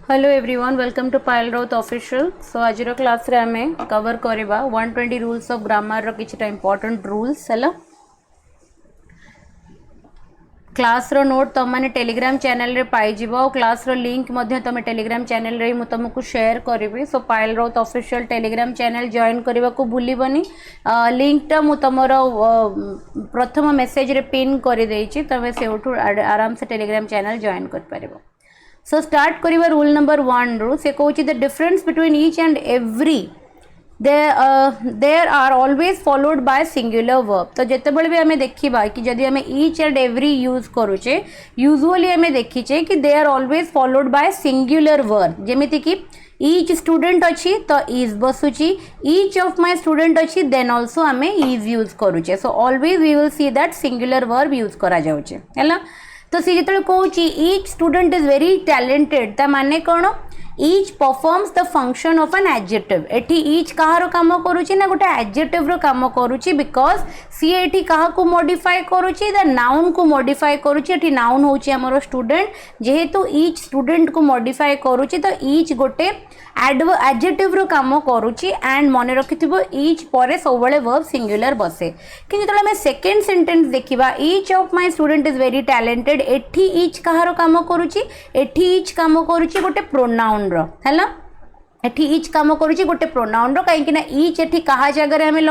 Hello everyone, welcome to Payal Raut official. So आज class रे आमे कवर करबा 120 रूल्स ऑफ ग्रामर रो किछटा इंपोर्टेंट रूल्स हला। क्लास रो नोट तुम मैंने टेलीग्राम चैनल रे पाई जिवो और क्लास रो लिंक मध्य तुम टेलीग्राम चैनल रे मु तुमको शेयर करबी। So Payal Raut official telegram channel join करबा को भूलिबनी। लिंक टा मु तमरो प्रथम मेसेज रे पिन कर देछि, तमे से उठू आराम से टेलीग्राम चैनल जॉइन कर परबो। So start करिबा रूल नंबर 1 रू से कहूची the difference between each and every there are always followed by singular verb. तो जिते बळे भी हमें देखिबा कि जदि हमें ईच एंड एवरी यूज करूचे यूजुअली हमें देखिचे कि they are always followed by singular verb. जेमिति कि ईच स्टूडेंट अच्छी तो इज बसुची, ईच ऑफ माय स्टूडेंट अच्छी देन आल्सो हमें इज यूज करूचे। So always we will see that singular verb use करा जाउचे हैला। तो सी जो कहूँ each student is very talented ता माने कौन each performs the function of an adjective. एठी ईच कहार काम करूची ना गोटे एडजेक्टिव रो काम करूची बिकॉज सी एठी कहा को मॉडिफाई करूची द नाउन को मॉडिफाई करूची। एठी नाउन होची हमरो स्टूडेंट, जेहेतु ईच स्टूडेंट को मॉडिफाई करूची तो ईच गोटे एडजेक्टिव रो काम करूची एंड मन रखिथिबो ईच परे सबले वर्ब सिंगुलर बसे। कि जतले हम सेकंड सेंटेंस देखिबा each of my student is very talented, एठी ईच कहार काम करूची, एठी ईच काम करूची गोटे प्रोनाउन रो हैला। एठी ईच काम करूची गोटे प्रोनाउन रो कहीं ना ईच एठी कहा जगह हमें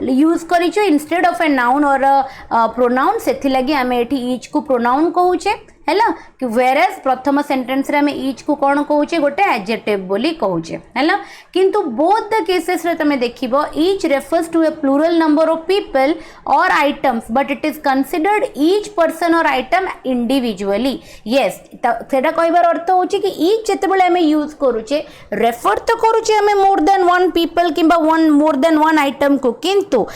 यूज करिचो इंस्टेड ऑफ ए नाउन और प्रोनाउन, सेथि लगी हमें एठी ईच को प्रोनाउन कहूचे हैला। कि वेरएस प्रथम सेंटेंस रे हमें ईच को कौन कहूचे गोटे एडजेक्टिव बोली कहूचे हैला। किंतु बोथ द केसेस रे तमे देखिबो each refers to a plural number of people और items but it is considered each person और आइटम इंडिविजुअली। यस सेटा कहबार अर्थ होची कि ईच जते बेले हमें यूज करूचे रेफर तो करूचे हमें मोर देन वन पीपल किंबा one more than one item को, किंतु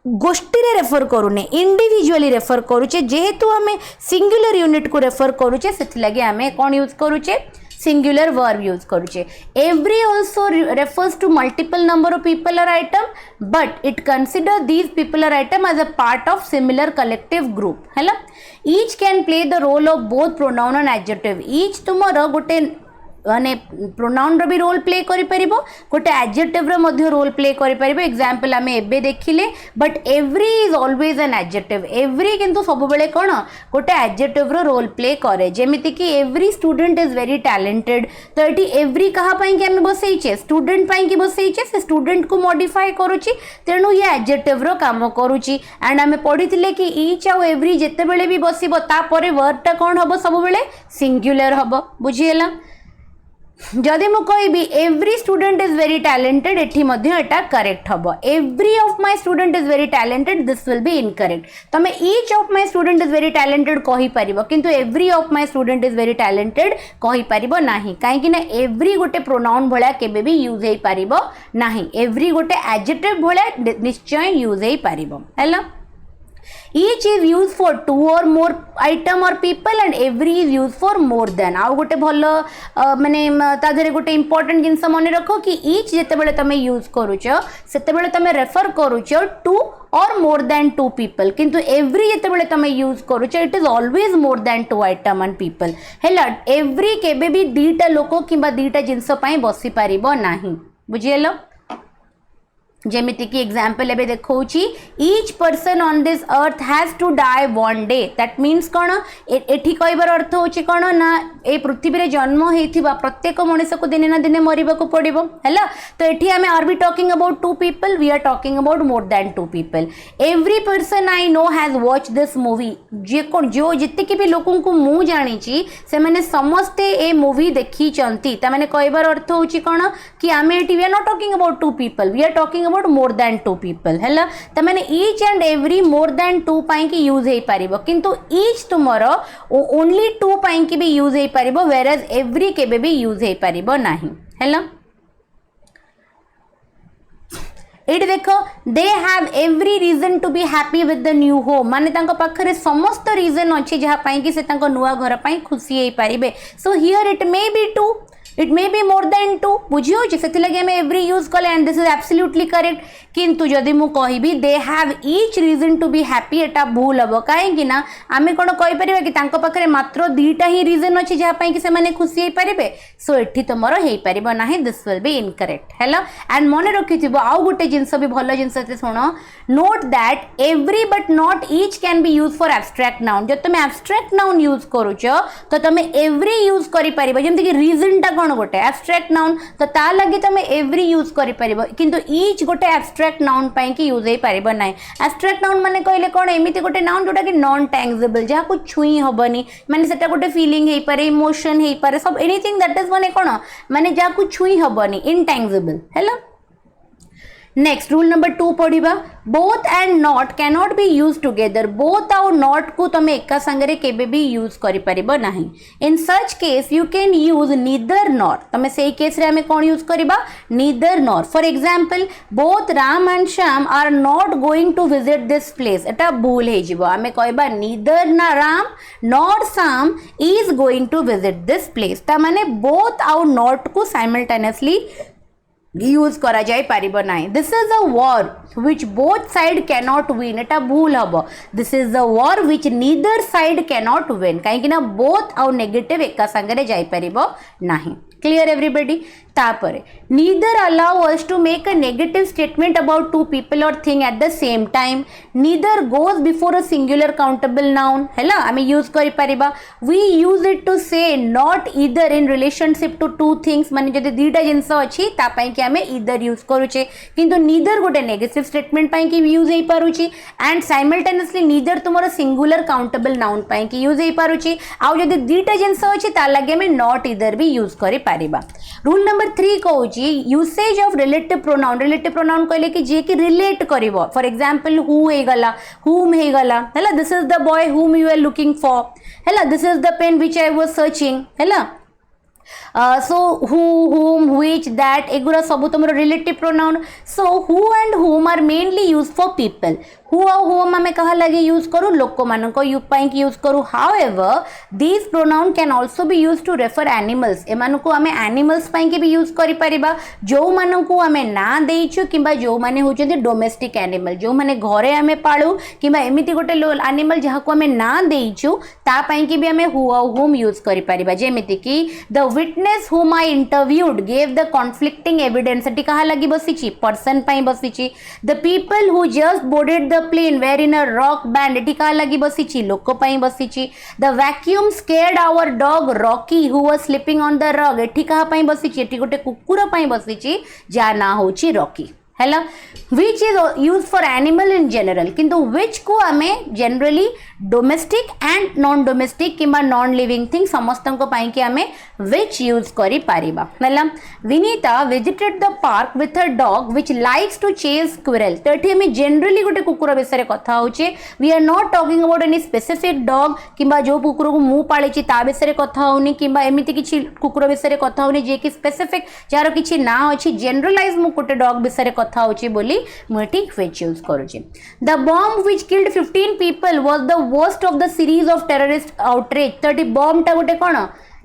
गोष्ठी रे रेफर करूने इंडिविजुअली रेफर करूचे। जेहेतु हमें सिंगुलर यूनिट को रेफर करूचे सेथि लगे हमें कौन यूज करूचे सिंगुलर वर्ब यूज करूचे। Every also refers to multiple number of people और item but it consider these people और item as a part of similar collective group हैला। Each can play the role of both pronoun and adjective. ईच तुमर गोटे माने pronoun रो भी role play करि परिबो, गोटे एडजेक्टिव रो मध्ये रोल प्ले करि परिबो। एग्जांपल हमें एबे देखिले but every is always an adjective. Every किंतु सब बेले कोन गोटे एडजेक्टिव रो रोल प्ले करे। जेमिति कि every student is very talented, तो एटी एवरी कहा पई कि हम बसैछे स्टूडेंट पई कि बसैछे, से स्टूडेंट को मॉडिफाई करूची तेनु ये एडजेक्टिव रो काम करूची। एंड हमें पढिथिले कि ईच आ एवरी जते बेले भी बसिबो ता परे वर्ब टा कोन हबो सब बेले सिंगुलर हबो। बुझिएला। जदि मु कहबी every student is very talented एठी मध्य एटा करेक्ट हबो। Every of my student is very talented this will be incorrect. तमे each of my student is very talented कहि परिबो किंतु every of my student is very talented कहि परिबो नाही। काहे कि ना एवरी गोटे प्रोनाउन भळा केबे भी यूज हे परिबो नाही। एवरी गोटे एडजेक्टिव भळा निश्चय यूज हे परिबो हैला। Each is used for two or more item or people and every is used for more than। आउ गोटे भलो माने ता धरे गोटे इंपोर्टेंट जिंस मन रखो कि each जते बेले तमे यूज करूचो सेते बेले तमे रेफर करूचो two or more than two people, किंतु एवरी जते बेले तमे यूज करूचो it is always more than two item and people हैला। एवरी केबे भी दीटा लोको किबा दीटा जिंस पई बसी परिबो नाही। बुझिएलो। जेमिति कि एग्जांपल एबे देखौची each person on this earth has to die one day. That means कोन एठी कहबार अर्थ होची कोन ना ए पृथ्वी रे जन्म हेथिबा प्रत्येक मनुष्य को दिने ना दिने मरिबा को पड़िबो हैला। तो एठी हमें are be talking about two people, we are talking about more than two people. Every person I know has watch this movie. जे कोन जो जिते कि भी लोगों को मु जानी छी से माने समस्ते ए मूवी देखी चंती। ता माने कहबार अर्थ होची कोन कि हमें एठी we are not talking about two people, we are talking about more than two people हैला। त माने each and every more than two पाई कि यूज हे परिबो, किंतु ईच तुमरो ओनली टू पाई कि भी यूज हे परिबो वेरएज एवरी केबे भी यूज हे परिबो नाही हैला। एट देखो they have every reason to be happy with the new home. माने तांको पाखरे समस्त रीजन अछि जहा पाई कि से तांको नुवा घर पाई खुशी हे परिबे। So here it may be two it may be more than 2 बुझी होची से लगे हम एवरी यूज कले and this is absolutely correct किंतु जदि मु कहबी they have each reason to be happy एटा भूल हबो काहे ना आमे कोन कहि परिबा कि तांको पाखरे मात्र दुईटा ही रीजन अछि जहा पई कि से माने खुशी हे परिबे सो एठी तमरो हे परिबो नाही this will be incorrect hello and मने रखिथिबो आउ गुटे जिंस भी भलो जिंस से सुनो note that every but not each can be use for abstract noun जब तुम एब्स्ट्रैक्ट नाउन यूज करूचो तो तुम एवरी यूज करि परिबो जेमति कि रीजन टा कोन गोटे एब्स्ट्रैक्ट नाउन तो ता लगी तुम एवरी यूज करि परिबो किंतु ईच गोटे एब्स्ट्रैक्ट नाउन पई कि यूज हे परिबो नाही एब्स्ट्रैक्ट नाउन माने कहले कोन एमिति गोटे नाउन जोटा कि नॉन टैंजिबल जहा को छुई हबनी माने सेटा गोटे फीलिंग हे पारे इमोशन हे पारे सब एनीथिंग दैट इज माने कोन माने जहा को छुई हबनी इनटैंजिबल हेलो नेक्स्ट रूल नंबर 2 पढ़िबा both and not can not be use together both और नॉट को तुम एका संगरे केबे भी यूज करि परिबो नाही in such case you can use neither nor तुम सेही केस रे हमें कोन यूज करिबा neither nor for example both Ram and Shyam are not going to visit this place एटा भूल हे जिवो हमें कहबा नीदर ना Ram nor Shyam is going to visit this place ता माने बोथ और नॉट को साइमल्टेनियसली यूज करा जाय पारिबो नाही this is a war which both side cannot win एटा भूल हबो this is a war which neither side cannot win काहे ना बोथ और नेगेटिव एका संगरे जाय परिबो नाही क्लियर एवरीबॉडी तापरे neither allow us to make a negative statement about two people or thing at the same time neither goes before a singular countable noun हैला आमे use करि परिबा we use it to say not either in relationship to two things माने जदि दुईटा जिंस अछि ता पई कि आमे either यूज करूचे किंतु neither गोटे नेगेटिव स्टेटमेंट पई कि यूज हे पारुची एंड साइमल्टेनियसली neither तुमरो सिंगुलर काउंटेबल नाउन पई कि यूज हे पारुची आ जदि दुईटा जिंस अछि ता लागे आमे not either भी यूज करि पारिबा रूल नंबर 3 कहूची यूसेज ऑफ रिलेटिव प्रोनाउन कहले कि जे कि रिलेट करिवो फॉर एग्जांपल हु हे गला whom हे गला हैला this is the boy whom you are looking for हैला this is the pen which I was searching हैला so who whom which that एगुरा सब तुमरो relative pronoun so who and whom are mainly used for people who और whom हमें कहा लगे use करू लोक मान को यू पाई यूज करू however this pronoun can also be use to refer animals एमान को हमें एनिमल्स पाई के भी यूज करि परिबा जो मान को हमें ना देइछु किबा जो माने होचंती डोमेस्टिक एनिमल जो माने घरे हमें पाळू किबा एमिति गोटे एनिमल जहा को हमें ना देइछु ता पाई के भी हमें हु और whom यूज करि परिबा जेमिति कि the witness whom I interviewed gave the conflicting evidence एटी कहा लगी बसिची पर्सन पाई बसिची the people who just boarded the plane were in a rock band एटी कहा लगी बसिची लोक पाई बसिची the vacuum scared our dog Rocky who was sleeping on the rug eighty कहा पाई बसिची एटी गोटे कुकुर पाई बसिची जा ना होची रॉकी हैला which is used for animal in general किंतु which को हमें generally domestic and non domestic किंबा non living thing समस्त को पाई कि हमें which use करी पारिबा हैला Vinita visited the park with her dog which likes to chase squirrel तो एठी हमें generally गोटे कुकुर विषय कथा होचे we are not talking about any specific dog किंबा जो कुकुर को मु पाळिची ता विषय कथा होनी किंबा एमिति किछि कुकुर विषय कथा होनी जे कि स्पेसिफिक जार किछि ना अछि जनरलाइज मु गोटे डॉग विषय कथा होची बोली मुठी which यूज करूची the bomb which killed 15 people was the worst of the series of terrorist outrage तो bomb टा गोटे कोन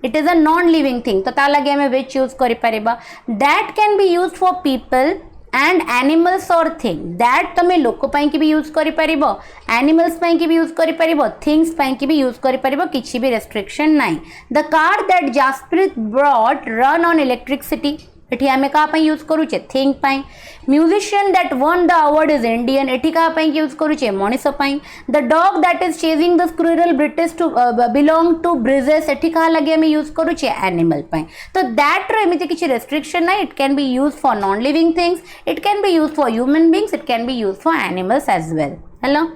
it is a non living thing तो ता लगे हमें which यूज करि परिबा that can be used for people and animals or thing that तमे लोक पाई की भी यूज करि परिबो एनिमल्स पाई की भी यूज करि परिबो थिंग्स पाई की भी यूज करि परिबो किछि भी रेस्ट्रिक्शन नाही the car that Jaspreet brought run on electricity एठी हमें का पाई यूज करूचे थिंग पाई musician that won the award is Indian एठी का पाई यूज करूचे मनीष पाई the dog that is chasing the squirrel British to belong to bridges एठी का लगे हमें यूज करूचे एनिमल पाई तो दैट रो एमिति किछि रेस्ट्रिक्शन ना it can be used for non living things it can be used for human beings it can be used for animals as well हेलो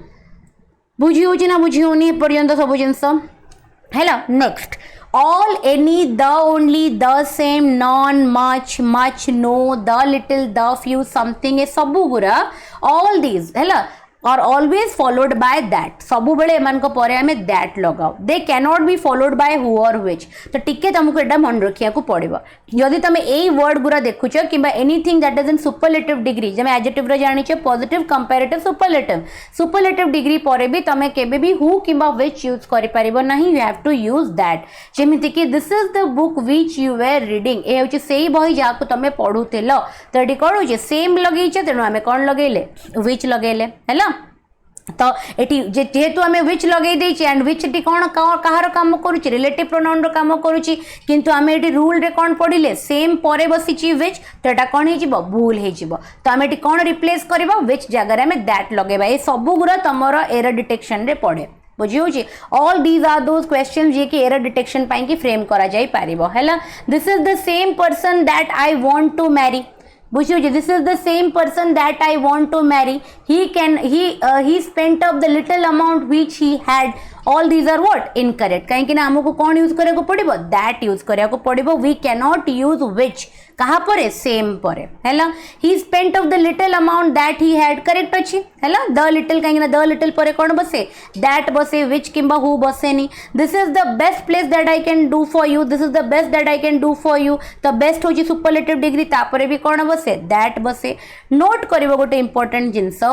बुझी होची ना बुझी होनी पर्यंत सब जिंस हेलो next all any the only the same non much no the little the few something ए सबु गुरा all these हैला or always followed by that सबु बेले एमान को परे हमें that लगाओ they cannot be followed by who or which तो टिके तुमको एटा मन रखिया को पड़िबो यदि तमे एई वर्ड गुरा देखुछ किबा anything that is in superlative degree जमे एडजेक्टिव रे जानि छ पॉजिटिव कंपैरेटिव सुपरलेटिव डिग्री परे भी तमे केबे भी who किबा which यूज करि परिबो नहीं you have to use that जेमिति कि this is the book which you were reading ए होची सेही बही जाको तमे पढुतेलो तो एटी कोन होची सेम लगेई छ तेनु हमें कोन लगेले which लगेले हैला तो एटी जेहेतु आम विच लगे देछि एंड विच टी कौन कहार काम करूची रिलेटिव प्रोनाउन रो काम करूची किंतु आम एटी रूल रे कौन पढ़िले सेम परे बसीची विच तो एटा कौन हे जिवो भूल हे जिवो तो आम एटी कौन रिप्लेस करबा विच जगह रे आम दैट लगेबा ए सब गुरा तमरो एरर डिटेक्शन रे पड़े बुझी होची all these are those questions जे कि एरर डिटेक्शन पाई कि फ्रेम करा जाई पारिबो हैला this is the same person that I want to marry बुझियो this is the same person that I want to marry he spent up the little amount which he had all these are what incorrect कहीं ना हमको कौन use करे को पड़िबो that use करे को पड़िबो we cannot use which कहा परे सेम परे हैला he spent of the little amount that he had correct अछि हैला the little कहीं ना the little परे कौन बसे that बसे which किंबा who बसे नी this is the best place that I can do for you this is the best that I can do for you the best होची सुपरलेटिव डिग्री तापरे भी कौन बसे that बसे नोट करिवो गोटे इंपोर्टेंट जिंस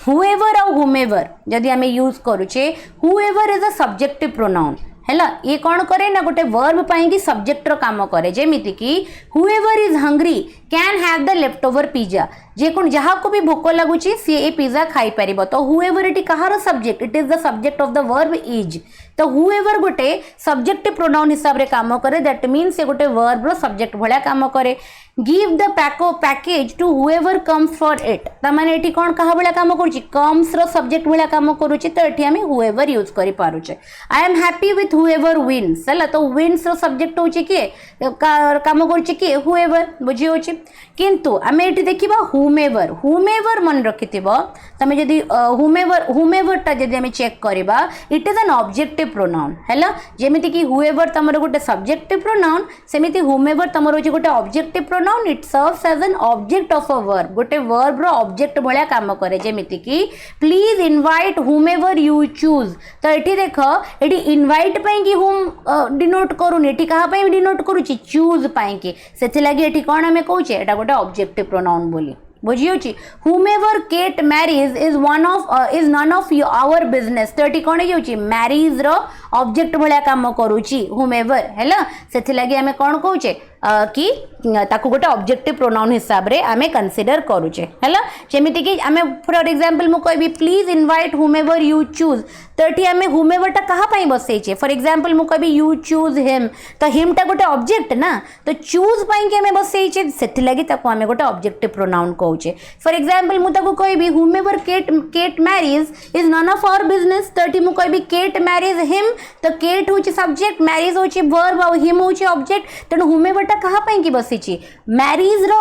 whoever और whomever जदि हमें यूज करूचे whoever is a subjective pronoun हैला ये कौन करे ना गोटे वर्ब पाई कि सब्जेक्ट रो काम करे जेमिति कि whoever is hungry can have the leftover pizza जे कोन जहा को भी भोक लागुची सी ए पिज्जा खाई परिबो तो whoever it Kahar subject it is the subject of the verb is तो whoever गोटे सब्जेक्टिव प्रोनाउन हिसाब रे काम करे दैट मीन्स से गोटे वर्ब रो सब्जेक्ट भलिया काम करे give the package to whoever comes for it त माने एठी कोन कहा भलिया काम करूची कम्स रो सब्जेक्ट भलिया काम करूची तो एठी हमें whoever यूज करि पारुचे I am happy with whoever wins हैला तो wins रो सब्जेक्ट होची के काम करूची के whoever बुझी होची किंतु हमें एठी देखिबा whomever मन रखिथिबो तमे जदी whomever ता जदी हमें चेक करबा it is an objective pronoun हैला जेमिति कि whoever तमरो गोटे सब्जेक्टिव प्रोनाउन सेमिति whomever तमरो होची गोटे objective pronoun it serves as an object of a verb गोटे वर्ब रो ऑब्जेक्ट भलिया काम करे जेमिति कि please invite whomever you choose तो एठी देखो एठी इनवाइट पई कि whom डिनोट करूनी एठी कहा पई डिनोट करूची चूज पई कि सेथि लागि एठी कोन हमें कहूचे एटा गोटे ऑब्जेक्टिव प्रोनाउन बोली बुझियोची whomever Kate marries is none of our business तो एठी कोन हेउची मैरिज रो ऑब्जेक्ट भलिया काम करूची whomever हैला सेथि लागि हमें कोन कहूचे कि ताकू गोटे ऑब्जेक्टिव प्रोनाउन हिसाब रे आमे कंसीडर करूचे हैला जेमिति कि आमे फॉर एग्जांपल मु कहबी please invite whomever you choose तो एठी आमे whomever टा कहा पई बसैचे फॉर एग्जांपल मु कहबी you choose him तो him टा गोटे ऑब्जेक्ट ना तो चूज पई के आमे बसैचे सेथि लागि ताकू आमे गोटे ऑब्जेक्टिव प्रोनाउन कहूचे फॉर एग्जांपल मु ताकू कहबी whomever Kate marries is none of our business तो एठी मु कहबी Kate marries him तो Kate होची सब्जेक्ट मैरिज होची वर्ब और him होची ऑब्जेक्ट तनो whomever कहा पई कि बसीची मैरिज रो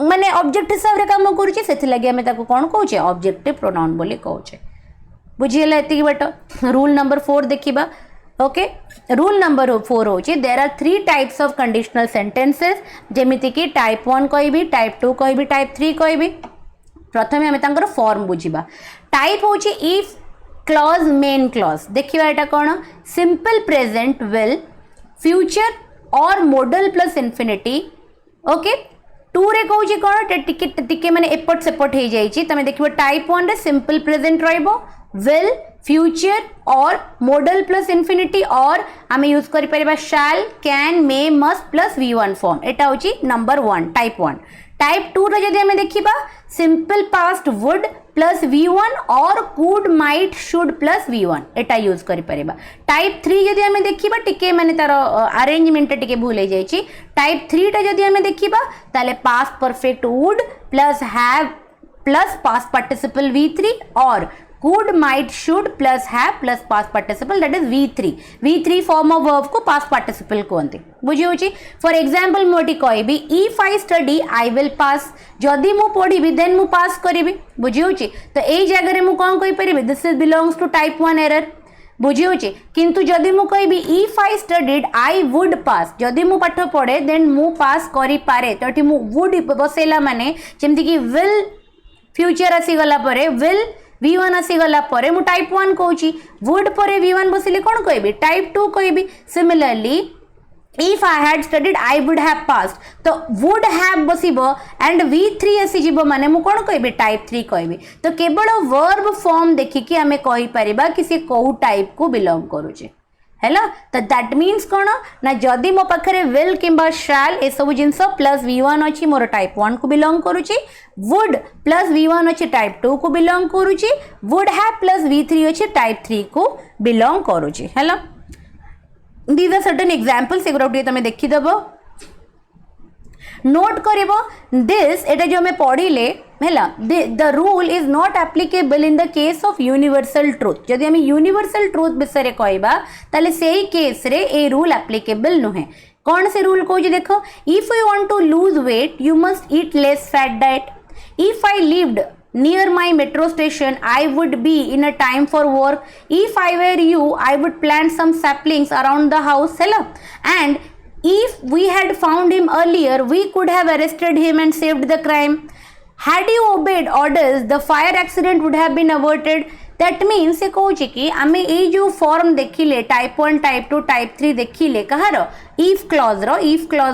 माने ऑब्जेक्ट हिसाब रे काम करूची सेथि लागि हमें ताको कोन कहूचे ऑब्जेक्टिव प्रोनाउन बोली कहूचे बुझियला एति बट रूल नंबर 4 देखिबा ओके रूल नंबर 4 होची there are 3 types of conditional sentences जेमिति कि टाइप 1 कहबी टाइप 2 कहबी टाइप 3 कहबी प्रथमे हमें तांकर फॉर्म बुझिबा टाइप होची इफ क्लॉज मेन क्लॉज देखिबा एटा कोन सिंपल प्रेजेंट विल फ्यूचर और मॉडल प्लस इन्फिनिटी ओके 2 रे कहूची कोन टिके माने एपट सेपट हे जाईची तमे देखिबो टाइप 1 रे सिंपल प्रेजेंट रहइबो विल फ्यूचर और मॉडल प्लस इन्फिनिटी और आमे यूज करि परिबा shall can may must plus v1 form एटा होची नंबर 1 टाइप 1 टाइप 2 रे जदि हमें देखिबा simple past would plus v1 और could might should plus v1 Etah use करि परिबा टाइप 3 जदि हमें देखिबा टिके माने तार अरेंजमेंट टिके भूल जाईची टाइप 3 टा जदि हमें देखिबा ताले past perfect would plus have plus past participle v3 और could might should plus have plus past participle that is v3 form of verb को past participle कहते बुझी होची फॉर एग्जांपल मोटी कहबी if I study I will pass जदि मु पढ़िबी then मु पास करिबी बुझी होची तो एई जगह रे मु कोन कहि परिबी this is belongs to type 1 error बुझी होची किंतु जदि मु कहबी if I studied I would pass जदि मु पाठ पढ़े then मु पास करि पारे तो एठी मु would बसेला माने जेमति कि will फ्यूचर आसी गला परे will V1 आसीगला परे मु टाइप 1 कहूची वुड परे V1 बसिले कौन कहबी टाइप 2 कहबी similarly if I had studied I would have passed तो would have बसिबो and V3 आसी जिवो माने मु कोन कहबी टाइप 3 कहबी तो केवल वर्ब फॉर्म देखि कि हमें कहि परिबा कि से कोउ टाइप को बिलोंग करूचे हैला तो दैट मीन्स कोन ना जदी मो पाखरे will किंबा shall ए सब जिंस प्लस V1 अछि मोर टाइप 1 को बिलोंग करूची would प्लस V1 अछि टाइप 2 को बिलोंग करूची would have प्लस V3 अछि टाइप 3 को बिलोंग करूची हैला these are certain examples एगुरा उठे तमे देखि देबो नोट करिवो दिस एटा जो हमें पढिले हैला the rule is not applicable in the case of universal truth जदि हम यूनिवर्सल ट्रुथ विषय रे कहबा ताले सेही केस रे ए रूल एप्लीकेबल नुहे कौन से रूल को जे देखो if you want to lose weight you must eat less fat diet if I lived near my metro station I would be in a time for work if I were you I would plant some saplings around the house hello and if we had found him earlier we could have arrested him and saved the crime had you obeyed orders the fire accident would have been averted that mean से कहूँ कि आम ये जो form देखिले type 1 type 2 type 3 देखिले कहार if clause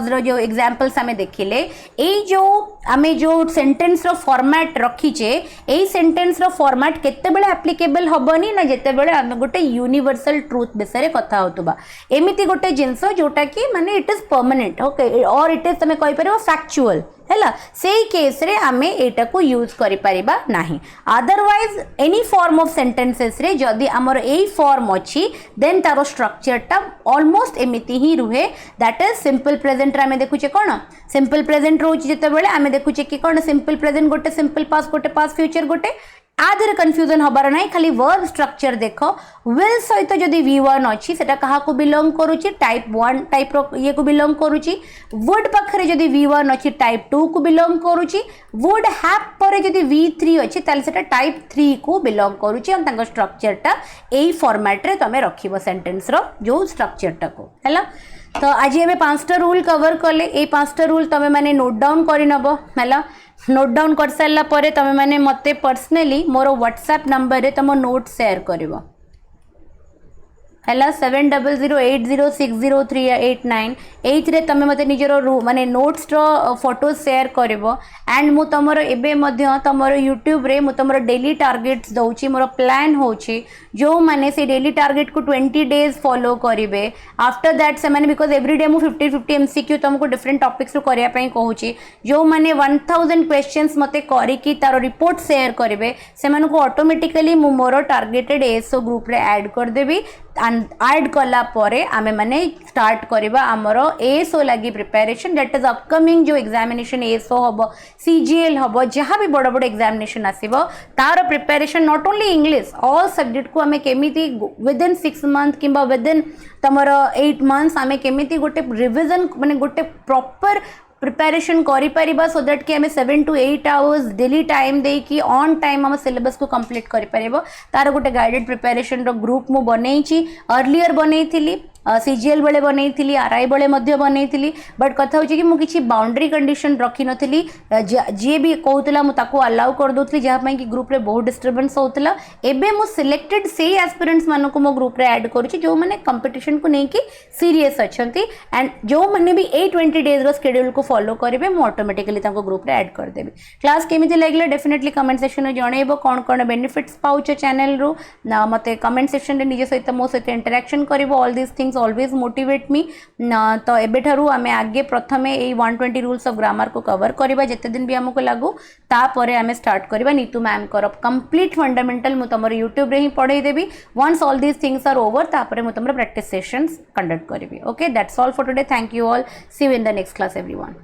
रो जो examples आम देखिले ए जो आम जो सेंटेंस रो फॉर्मेट रखीचे ए सेंटेंस रो फॉर्मेट केतेबेले एप्लीकेबल हबनी ना जेतेबेले आम गोटे यूनिवर्सल ट्रुथ विषय कथा होतबा एमिति गोटे जिंस जोटा कि माने इट इज परमानेंट ओके और इट इज तमे कहि परबो फैक्चुअल हैला सेही केस रे आमे एटा को यूज करि परिबा नाही otherwise any form of sentences रे जदी हमर एई फॉर्म अछि देन तारो स्ट्रक्चर टा ऑलमोस्ट एमिति ही रुहे दैट इज सिंपल प्रेजेंट रे आमे देखुचे कोन सिंपल प्रेजेंट रोच जेते बेले आमे देखुचे कि कोन सिंपल प्रेजेंट गोटे सिंपल पास्ट गोटे पास्ट फ्यूचर गोटे आधर कन्फ्यूजन हबार ना खाली वर्ब स्ट्रक्चर देख विल सहित जदि V1 अच्छी सेटा कहा को बिलोंग करूची टाइप 1 टाइप रो ये को बिलोंग करूची वुड पाखरे जदि V1 अच्छी टाइप 2 को बिलोंग करूची वुड हैव पर जदि V3 अच्छी ताले सेटा टाइप 3 को बिलोंग करूची और तांको स्ट्रक्चर टा एई फॉर्मेट रे तमे रखिबो सेंटेंस रो जो स्ट्रक्चर टा को हैला तो आज हमें 5टा रूल कवर कले ए 5टा रूल तमे माने नोट डाउन करि नबो हैला नोट डाउन कर सारा पर तमें मैंने मते पर्सनली मोर व्हाट्सएप नंबर रे तुम नोट शेयर करिवो हैला 7008060389 एइथरे तमे मते निजर माने नोट्स रो फोटो शेयर करिवो एंड मु तमरो एबे मध्य तमरो YouTube रे मु तमरो डेली टारगेट्स दउची मोर प्लान होची जो माने से डेली टारगेट को 20 डेज फॉलो करिवे आफ्टर दैट से माने बिकॉज़ एवरी डे मु 50 MCQ तुमको डिफरेंट टॉपिक्स रो करिया पई कहूची जो माने 1000 क्वेश्चंस मते करी की तारो रिपोर्ट शेयर करिवे से माने को ऑटोमेटिकली मु मोर टारगेटेड एसओ ग्रुप रे ऐड कर देबी ऐड कला परे आमे माने स्टार्ट करिबा हमरो एसओ लागि प्रिपरेशन दैट इज अपकमिंग जो एग्जामिनेशन एसओ हबो सीजीएल हबो जहां भी बड़ बड़ एग्जामिनेशन आसीबो तार preparation not only English all subject को आमे केमिति विद इन 6 मंथ किंबा विद इन तमरो 8 मंथ्स आमे केमिति गोटे रिवीजन माने गोटे प्रॉपर प्रिपरेशन करि परिबा सो दैट कि हमें 7 to 8 आवर्स डेली टाइम दे कि ऑन टाइम हम सिलेबस को कंप्लीट करि परिबो तार गोटे गाइडेड प्रिपरेशन रो ग्रुप मु बनेइची अर्लियर बनेइथिली सीजीएल बेले बनई आरआई बेले बनई बट कथा हो कि मु किछि बाउंड्री कंडीशन रखी नथली जे भी कहउतला मु ताको अलाउ कर दोथली जहा पई कि ग्रुप रे बहुत डिस्टर्बेंस होतला एबे मु सिलेक्टेड से एस्पिरेंट्स मानको को मो ग्रुप रे ऐड करूची जो माने कंपटीशन को नै कि सीरियस अछंती एंड जो माने भी 820 डेज रो शेड्यूल को फॉलो करिवे मु ऑटोमेटिकली ताको ग्रुप रे ऐड कर देबी क्लास केमिति लागले डेफिनेटली कमेंट सेक्शन में जणैबो कोन कोन बेनिफिट्स पाउछ चैनल रो ना मते कमेंट सेक्शन रे निजे सहित मो सहित इंटरेक्शन करिवो all this things always motivate me तो एबे ठारू आमे आगे प्रथमे ए 120 रूल्स ऑफ ग्रामर को कवर करिबा जते दिन भी हमको लागू ता परे आमे स्टार्ट करिबा नीतू मैम कर कंप्लीट फंडामेंटल मु तमरो YouTube रे ही पढाई देबी once all this things are over ता परे मु तमरो प्रैक्टिस सेशंस कंडक्ट करिबी okay that's all for today thank you all see you in the next class everyone.